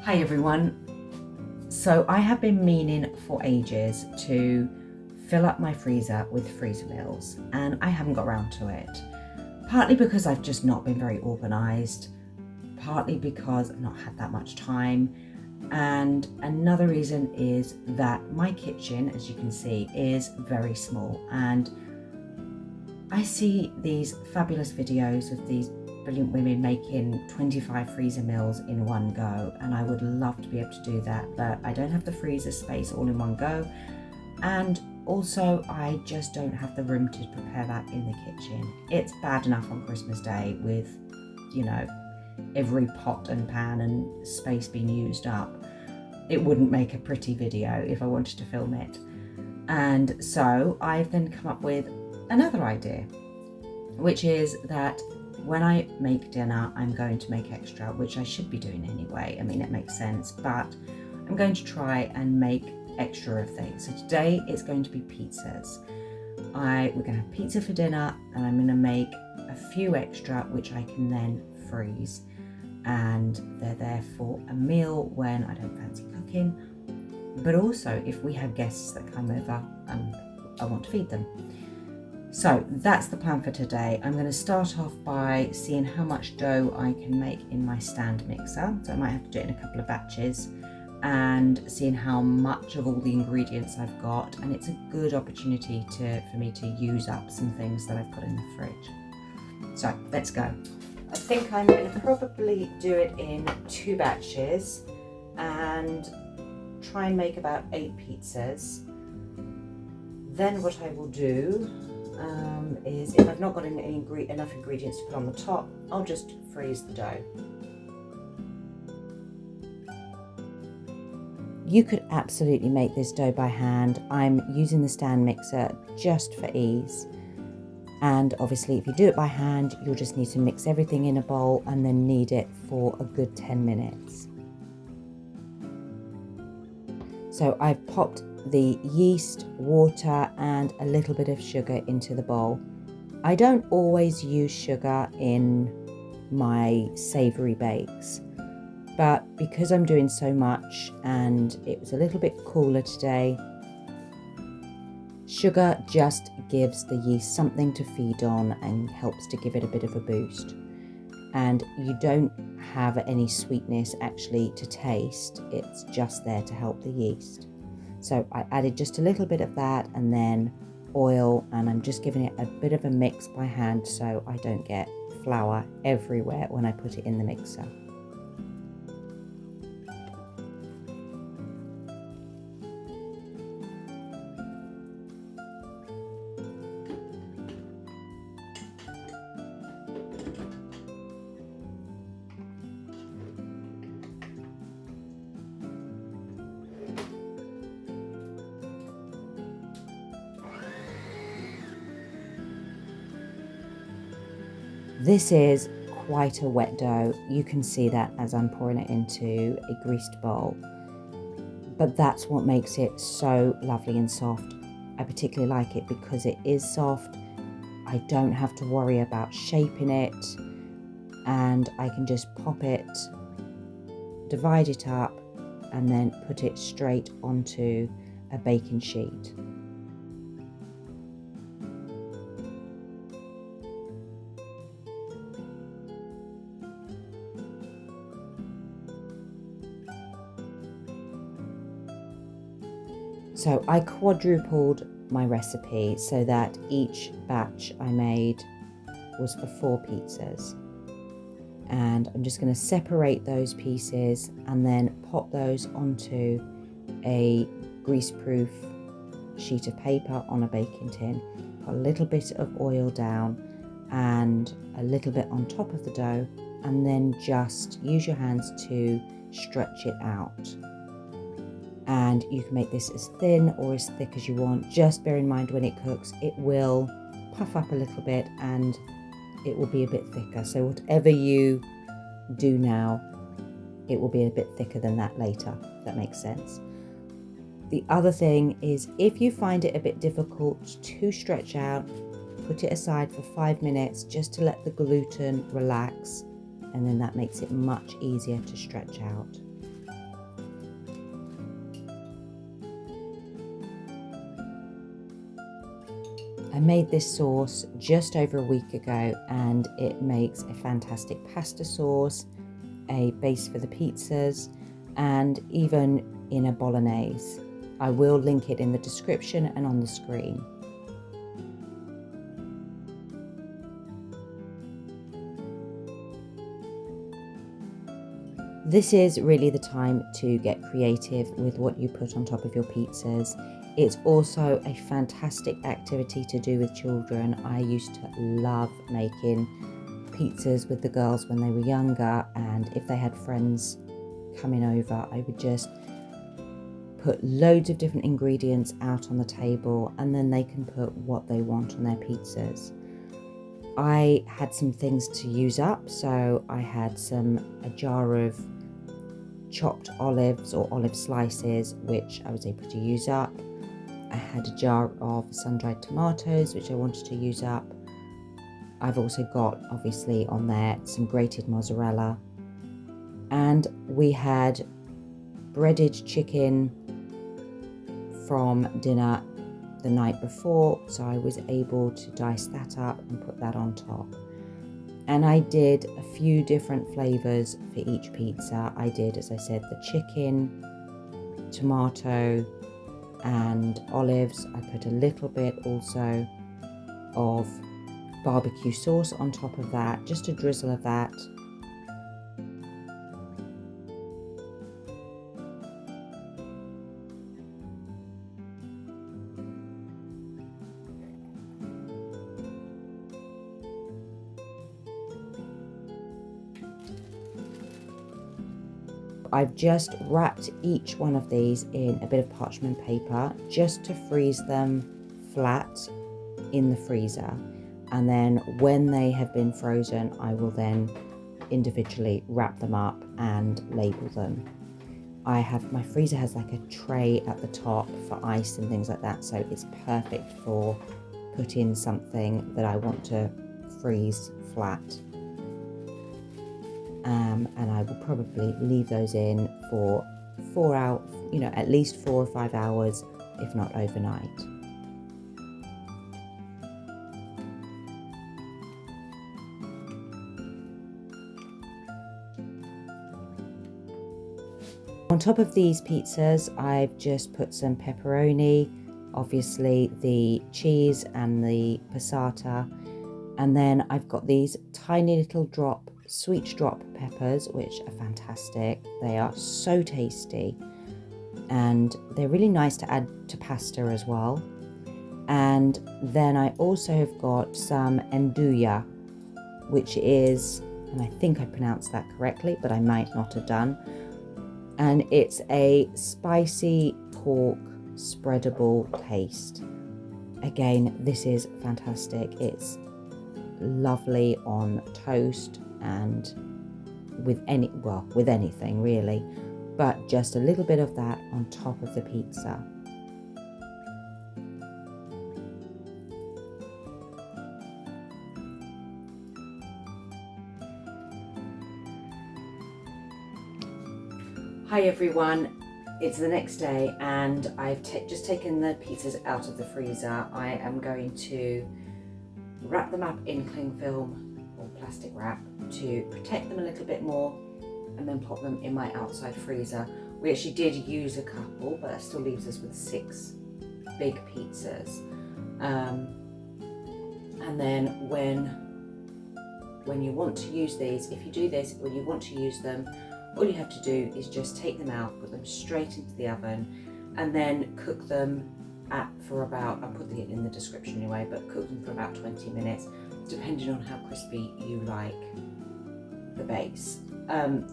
Hi everyone. So I have been meaning for ages to fill up my freezer with freezer meals, and I haven't got around to it. Partly because I've just not been very organised, partly because I've not had that much time, and another reason is that my kitchen, as you can see, is very small, and I see these fabulous videos of these brilliant women making 25 freezer meals in one go, and I would love to be able to do that, but I don't have the freezer space all in one go, and also I just don't have the room to prepare that in the kitchen. It's bad enough on Christmas Day with, you know, every pot and pan and space being used up. It wouldn't make a pretty video if I wanted to film it. And so I've then come up with another idea, which is that when I make dinner, I'm going to make extra, which I should be doing anyway. I mean, it makes sense, but I'm going to try and make extra of things. So today it's going to be pizzas. We're going to have pizza for dinner, and I'm going to make a few extra, which I can then freeze. And they're there for a meal when I don't fancy cooking, but also if we have guests that come over and I want to feed them. So that's the plan for today. I'm going to start off by seeing how much dough I can make in my stand mixer. So I might have to do it in a couple of batches, and seeing how much of all the ingredients I've got. And it's a good opportunity for me to use up some things that I've put in the fridge. So let's go. I think I'm going to probably do it in 2 batches and try and make about 8 pizzas. Then what I will do is, if I've not got enough ingredients to put on the top, I'll just freeze the dough. You could absolutely make this dough by hand. I'm using the stand mixer just for ease. And obviously if you do it by hand, you'll just need to mix everything in a bowl and then knead it for a good 10 minutes. So I've popped the yeast, water and a little bit of sugar into the bowl. I don't always use sugar in my savoury bakes, but because I'm doing so much and it was a little bit cooler today, sugar just gives the yeast something to feed on and helps to give it a bit of a boost. And you don't have any sweetness actually to taste, it's just there to help the yeast. So I added just a little bit of that and then oil, and I'm just giving it a bit of a mix by hand so I don't get flour everywhere when I put it in the mixer. This is quite a wet dough. You can see that as I'm pouring it into a greased bowl. But that's what makes it so lovely and soft. I particularly like it because it is soft. I don't have to worry about shaping it, and I can just pop it, divide it up, and then put it straight onto a baking sheet. So I quadrupled my recipe so that each batch I made was for 4 pizzas. And I'm just going to separate those pieces and then pop those onto a greaseproof sheet of paper on a baking tin. Put a little bit of oil down and a little bit on top of the dough, and then just use your hands to stretch it out. And you can make this as thin or as thick as you want. Just bear in mind when it cooks, it will puff up a little bit and it will be a bit thicker. So whatever you do now, it will be a bit thicker than that later, if that makes sense. The other thing is, if you find it a bit difficult to stretch out, put it aside for 5 minutes just to let the gluten relax, and then that makes it much easier to stretch out. I made this sauce just over a week ago and it makes a fantastic pasta sauce, a base for the pizzas, and even in a bolognese. I will link it in the description and on the screen. This is really the time to get creative with what you put on top of your pizzas. It's also a fantastic activity to do with children. I used to love making pizzas with the girls when they were younger, and if they had friends coming over, I would just put loads of different ingredients out on the table and then they can put what they want on their pizzas. I had some things to use up, so I had a jar of chopped olives or olive slices, which I was able to use up. I had a jar of sun-dried tomatoes, which I wanted to use up. I've also got, obviously, on there some grated mozzarella. And we had breaded chicken from dinner the night before, so I was able to dice that up and put that on top. And I did a few different flavors for each pizza. I did, as I said, the chicken, tomato, and olives. I put a little bit also of barbecue sauce on top of that, just a drizzle of that. I've just wrapped each one of these in a bit of parchment paper just to freeze them flat in the freezer, and then when they have been frozen I will then individually wrap them up and label them. My freezer has like a tray at the top for ice and things like that, so it's perfect for putting something that I want to freeze flat. And I will probably leave those in for 4 hours, at least 4 or 5 hours, if not overnight. On top of these pizzas, I've just put some pepperoni, obviously the cheese and the passata, and then I've got these tiny little sweet drop peppers, which are fantastic. They are so tasty and they're really nice to add to pasta as well. And then I also have got some andouille, which is, and I think I pronounced that correctly, but I might not have done, and it's a spicy pork spreadable paste. Again, this is fantastic. It's lovely on toast and with anything really, but just a little bit of that on top of the pizza. Hi everyone, it's the next day and I've just taken the pizzas out of the freezer. I am going to wrap them up in cling film or plastic wrap to protect them a little bit more, and then pop them in my outside freezer. We actually did use a couple, but that still leaves us with 6 big pizzas. And then when you want to use these, if you do this, when you want to use them, all you have to do is just take them out, put them straight into the oven, and then cook them for about, I'll put it in the description anyway, but cook them for about 20 minutes, depending on how crispy you like the base.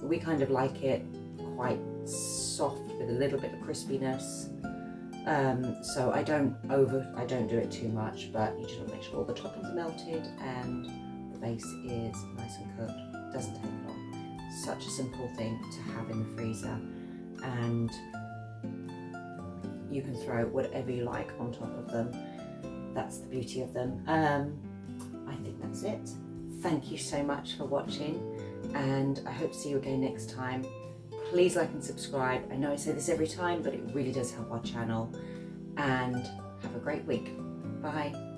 We kind of like it quite soft with a little bit of crispiness. So I don't do it too much, but you just want to make sure all the toppings are melted and the base is nice and cooked. It doesn't take long. Such a simple thing to have in the freezer, and you can throw whatever you like on top of them. That's the beauty of them. I think that's it. Thank you so much for watching, and I hope to see you again next time. Please like and subscribe. I know I say this every time, but it really does help our channel. And have a great week. Bye.